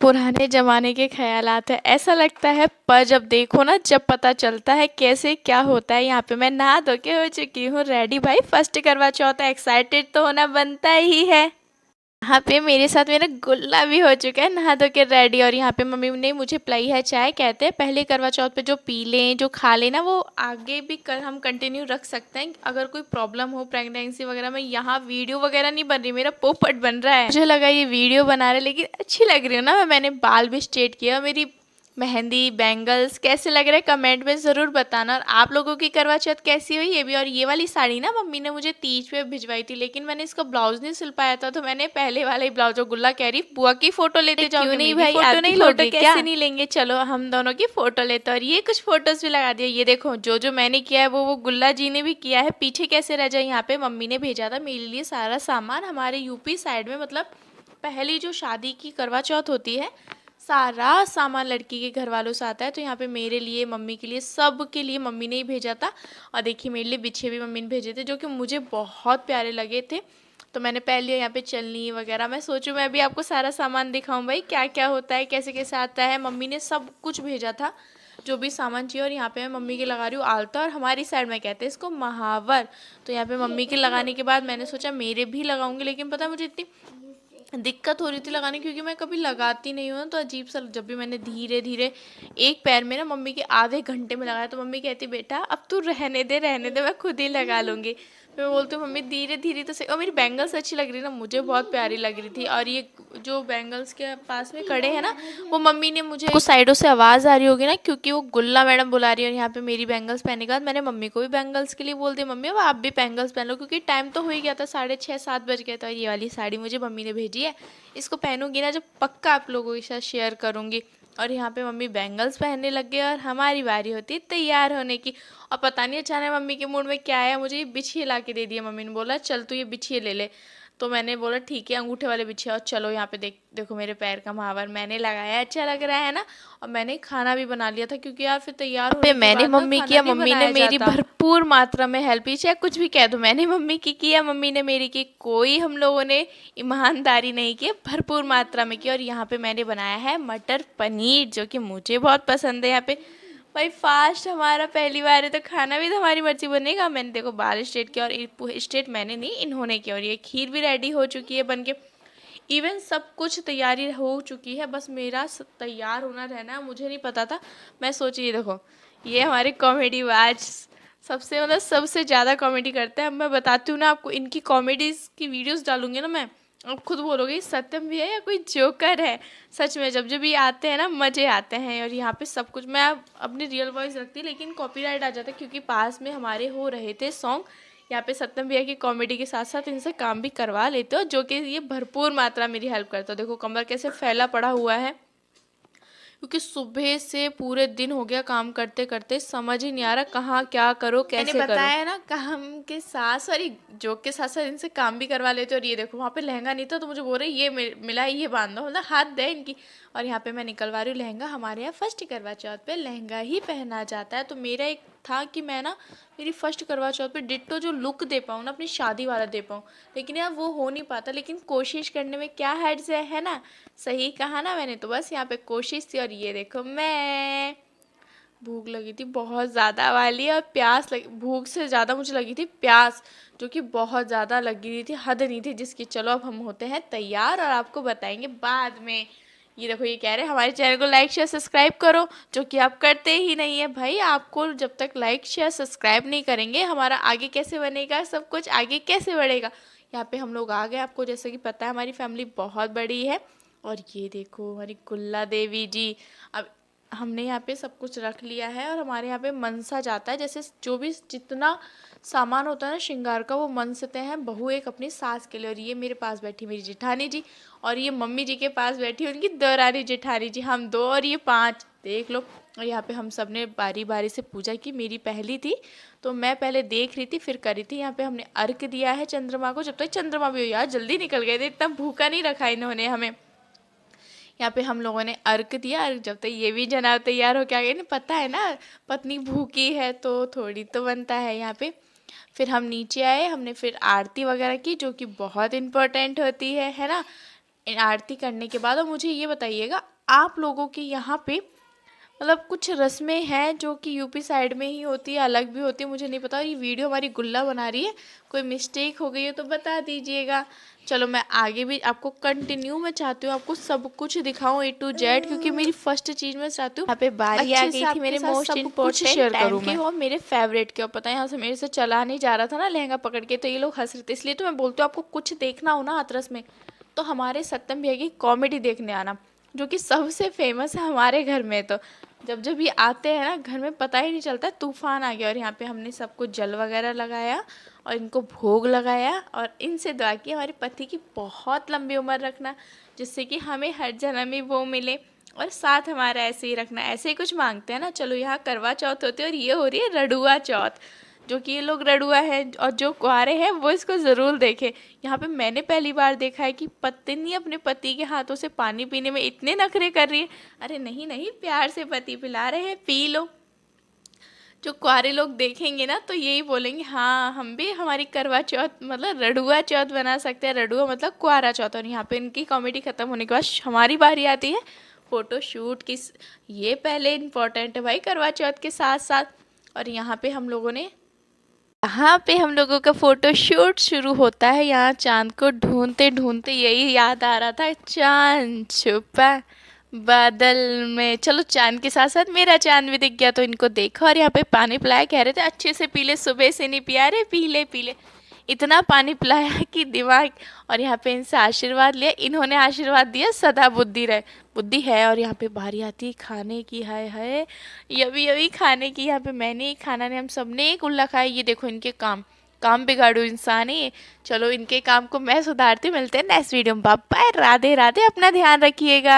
पुराने ज़माने के ख़यालात हैं। ऐसा लगता है पर जब देखो ना जब पता चलता है कैसे क्या होता है। यहाँ पे मैं नहा धो के हो चुकी हूँ रेडी भाई, फर्स्ट करवा चौथ है, एक्साइटेड तो होना बनता ही है। यहाँ पे मेरे साथ मेरा गुल्ला भी हो चुका है नहा धो के रेडी। और यहाँ पे मम्मी ने मुझे पिलाई है चाय। कहते हैं पहले करवा चौथ पे जो पी लें जो खा लें ना वो आगे भी हम कंटिन्यू रख सकते हैं अगर कोई प्रॉब्लम हो प्रेगनेंसी वगैरह में। यहाँ वीडियो वगैरह नहीं बन रही, मेरा पोपट बन रहा है। मुझे लगा ये वीडियो बना रहे लेकिन अच्छी लग रही हूँ ना। मैंने बाल भी स्ट्रेट किया, मेरी मेहंदी बैंगल्स कैसे लग रहे हैं कमेंट में ज़रूर बताना। और आप लोगों की करवा चौथ कैसी हुई ये भी। और ये वाली साड़ी ना मम्मी ने मुझे तीज पे भिजवाई थी लेकिन मैंने इसका ब्लाउज नहीं सिल पाया था तो मैंने पहले वाला ही ब्लाउज। जो गुल्ला कह रही बुआ की फोटो लेते जाओ। क्यों नहीं भाई, फोटो नहीं लोगे क्या? कैसे नहीं लेंगे, चलो हम दोनों की फोटो लेते। और ये कुछ फोटोज भी लगा दिया। ये देखो जो मैंने किया है वो गुल्ला जी ने भी किया है। पीछे कैसे रह जाए। यहाँ पे मम्मी ने भेजा था मेरे लिए सारा सामान। हमारे यूपी साइड में मतलब पहली जो शादी की करवा चौथ होती है सारा सामान लड़की के घर वालों से आता है। तो यहाँ पे मेरे लिए मम्मी के लिए सब के लिए मम्मी ने ही भेजा था। और देखिए मेरे लिए बिछे भी मम्मी ने भेजे थे जो कि मुझे बहुत प्यारे लगे थे। तो मैंने पहले यहाँ पे चलनी वगैरह मैं सोचूं मैं भी आपको सारा सामान दिखाऊं भाई क्या क्या होता है कैसे कैसे आता है। मम्मी ने सब कुछ भेजा था जो भी सामान चाहिए। और यहाँ पे मैं मम्मी के लगा रही हूँ आलता और हमारी साइड में कहते हैं इसको महावर। तो यहाँ पे मम्मी के लगाने के बाद मैंने सोचा मेरे भी लगाऊंगी लेकिन पता है मुझे इतनी दिक्कत हो रही थी लगाने क्योंकि मैं कभी लगाती नहीं हूँ तो अजीब सा। जब भी मैंने धीरे धीरे एक पैर में ना मम्मी के आधे घंटे में लगाया तो मम्मी कहती बेटा अब तू रहने दे मैं खुद ही लगा लूँगी। मैं बोलती हूँ मम्मी धीरे धीरे तो सही। और मेरी बैंगल्स अच्छी लग रही ना, मुझे बहुत प्यारी लग रही थी। और ये जो बैंगल्स के पास में खड़े हैं ना वो मम्मी ने मुझे कुछ साइडों से आवाज़ आ रही होगी ना क्योंकि वो गुल्ला मैडम बुला रही है। और यहाँ पे मेरी बैंगल्स पहनने के बाद मैंने मम्मी को भी बैंगल्स के लिए बोल दिया मम्मी अब आप भी बैंगल्स पहन लो क्योंकि टाइम तो हो ही गया था 6:30-7 बज गया था। ये वाली साड़ी मुझे मम्मी ने भेजी है, इसको पहनूंगी ना जब पक्का आप लोगों के साथ शेयर करूंगी। और यहाँ पे मम्मी बैंगल्स पहनने लग गए और हमारी बारी होती है तैयार होने की। और पता नहीं अचानक मम्मी के मूड में क्या आया, मुझे ये बिछिए ला के दे दिया। मम्मी ने बोला चल तू ये बिछिए ले ले। तो मैंने बोला ठीक है अंगूठे वाले बिछिए। और चलो यहाँ पे देखो मेरे पैर का महावर मैंने लगाया, अच्छा लग रहा है ना। और मैंने खाना भी बना लिया था क्योंकि यार फिर तैयार होने के मैंने तो बाद ना मम्मी खाना किया, नहीं मम्मी ने बनाया मेरी जाता। भरपूर मात्रा में हेल्प की, चाहे कुछ भी कह दो मैंने मम्मी की किया, मम्मी ने मेरी की। कोई हम लोगों ने ईमानदारी नहीं की, भरपूर मात्रा में की। और यहाँ पे मैंने बनाया है मटर पनीर जो कि मुझे बहुत पसंद है। यहाँ पे भाई फास्ट हमारा पहली बार है तो खाना भी तो हमारी मर्जी बनेगा। मैंने देखो बाल स्ट्रेट किया और स्ट्रेट मैंने नहीं इन्होंने किया। और ये खीर भी रेडी हो चुकी है बन के, इवन सब कुछ तैयारी हो चुकी है, बस मेरा तैयार होना रहना है। मुझे नहीं पता था, मैं सोची देखो ये हमारे कॉमेडी बाज सबसे मतलब सबसे ज़्यादा कॉमेडी करते हैं। अब मैं बताती हूँ ना आपको, इनकी कॉमेडीज़ की वीडियोस डालूंगी ना मैं, आप खुद बोलोगे सत्यम भी है या कोई जोकर है। सच में जब जब ये आते हैं ना मज़े आते हैं। और यहाँ पे सब कुछ मैं अपनी रियल वॉइस रखती लेकिन कॉपीराइट आ जाता है क्योंकि पास में हमारे हो रहे थे सॉन्ग। यहाँ पे सत्यम भैया की कॉमेडी के साथ साथ इनसे काम भी करवा लेते हो जो कि ये भरपूर मात्रा मेरी हेल्प करता हो। देखो कमर कैसे फैला पड़ा हुआ है क्योंकि सुबह से पूरे दिन हो गया काम करते करते, समझ ही नहीं आ रहा कहाँ क्या करो कैसे करो। मैंने बताया ना काम के साथ सॉरी जोक के साथ साथ इनसे काम भी करवा लेते। और ये देखो वहाँ पे लहंगा नहीं था तो मुझे बोल रहे ये मिला है ये बांध दो, मतलब हाथ दे इनकी। और यहाँ पे मैं निकलवा रही हूँ लहंगा। हमारे यहाँ फर्स्ट करवा चौथ पे लहंगा ही पहना जाता है। तो मेरा एक था कि मैं ना मेरी फर्स्ट करवा चौथ पे डिट्टो जो लुक दे पाऊँ ना अपनी शादी वाला दे पाऊँ, लेकिन यार वो हो नहीं पाता। लेकिन कोशिश करने में क्या हर्ज है ना, सही कहा ना मैंने। तो बस यहाँ पे कोशिश थी। और ये देखो मैं भूख लगी थी बहुत ज़्यादा वाली और प्यास लगी, भूख से ज़्यादा मुझे लगी थी प्यास जो कि बहुत ज़्यादा लगी रही थी, हद नहीं थी जिसकी। चलो अब हम होते हैं तैयार और आपको बताएंगे बाद में। ये देखो ये कह रहे हैं हमारे चैनल को लाइक शेयर सब्सक्राइब करो, जो कि आप करते ही नहीं है भाई। आपको जब तक लाइक शेयर सब्सक्राइब नहीं करेंगे हमारा आगे कैसे बनेगा, सब कुछ आगे कैसे बढ़ेगा। यहाँ पे हम लोग आ गए, आपको जैसे कि पता है हमारी फैमिली बहुत बड़ी है। और ये देखो हमारी गुल्ला देवी जी, अब हमने यहाँ पे सब कुछ रख लिया है। और हमारे यहाँ पे मनसा जाता है, जैसे जो भी जितना सामान होता है ना श्रृंगार का वो मनसते हैं बहू एक अपनी सास के लिए। और ये मेरे पास बैठी मेरी जेठानी जी, और ये मम्मी जी के पास बैठी उनकी दरानी जेठानी जी, हम दो और ये 5 देख लो। और यहाँ पे हम सब ने बारी बारी से पूजा की, मेरी पहली थी तो मैं पहले देख रही थी फिर करी थी। यहाँ पे हमने अर्घ दिया है चंद्रमा को, जब तक चंद्रमा भी हो यार जल्दी निकल गए थे, इतना भूखा नहीं रखा इन्होंने हमें। यहाँ पे हम लोगों ने अर्घ दिया, अर्घ जब तक ये भी जनाब तैयार होके आ गए ना, पता है ना पत्नी भूखी है तो थोड़ी तो बनता है यहाँ पे। फिर हम नीचे आए, हमने फिर आरती वगैरह की जो कि बहुत इम्पोर्टेंट होती है ना। इन आरती करने के बाद और मुझे ये बताइएगा आप लोगों के यहाँ पे मतलब कुछ रस्में हैं जो कि यूपी साइड में ही होती है, अलग भी होती है, मुझे नहीं पता। और ये वीडियो हमारी गुल्ला बना रही है, कोई मिस्टेक हो गई है तो बता दीजिएगा। चलो मैं आगे भी आपको कंटिन्यू मैं चाहती हूँ आपको सब कुछ दिखाऊं A to Z, क्योंकि मेरी फर्स्ट चीज़ मैं चाहती हूँ यहाँ पे बारी आ अच्छे गई से थी आपके मेरे साथ मोस्ट सब कुछ इम्पोर्टेंट शेयर टाइम करूँ की मैं। और मेरे फेवरेट के, और पता है यहाँ से मेरे से चला नहीं जा रहा था ना लहंगा पकड़ के, तो ये लोग हंस रहे थे। इसलिए तो मैं बोलती हूँ आपको कुछ देखना हो ना हाथरस में तो हमारे सत्यम भैया की कॉमेडी देखने आना, जो कि सबसे फेमस है हमारे घर में। तो जब जब ये आते हैं ना घर में पता ही नहीं चलता, तूफान आ गया। और यहाँ पे हमने सबको जल वगैरह लगाया और इनको भोग लगाया और इनसे दुआ की हमारे पति की बहुत लंबी उम्र रखना, जिससे कि हमें हर जन्म में वो मिले और साथ हमारा ऐसे ही रखना। ऐसे ही कुछ मांगते हैं ना। चलो यहाँ करवा चौथ होती है और ये हो रही है रडुआ चौथ, जो कि ये लोग रडुआ है और जो कुंवारे हैं वो इसको ज़रूर देखें। यहाँ पे मैंने पहली बार देखा है कि पत्नी अपने पति के हाथों से पानी पीने में इतने नखरे कर रही है। अरे नहीं नहीं, प्यार से पति पिला रहे हैं, पी लो। जो कुंवारे लोग देखेंगे ना तो यही बोलेंगे हाँ हम भी हमारी करवा चौथ मतलब रडुआ चौथ बना सकते हैं। रडुआ मतलब कुंवारा चौथ। और यहाँ पे इनकी कॉमेडी खत्म होने के बाद हमारी बारी आती है फ़ोटो शूट की। ये पहले इम्पोर्टेंट है भाई करवा चौथ के साथ साथ। और यहाँ पे हम लोगों ने यहाँ पे हम लोगों का फोटो शूट शुरू होता है। यहाँ चांद को ढूंढते ढूंढते यही याद आ रहा था, चांद छुपा बादल में। चलो चांद के साथ साथ मेरा चांद भी दिख गया तो इनको देखा और यहाँ पे पानी पिलाया। कह रहे थे अच्छे से पी ले, सुबह से नहीं पिया रे, पी ले पी ले। इतना पानी पिलाया कि दिमाग। और यहाँ पे इनसे आशीर्वाद लिया, इन्होंने आशीर्वाद दिया सदा बुद्धि रहे, बुद्धि है। और यहाँ पे बारी आती है खाने की। हाय हाय, यभी यभी खाने की। यहाँ पे मैंने एक खाना ने हम सबने एक उल्ला खाया। ये देखो इनके काम, काम बिगाड़ू इंसान ही। चलो इनके काम को मैं सुधारती हूँ। मिलते हैं नेक्स्ट वीडियो में। बाय बाय, राधे राधे, अपना ध्यान रखिएगा।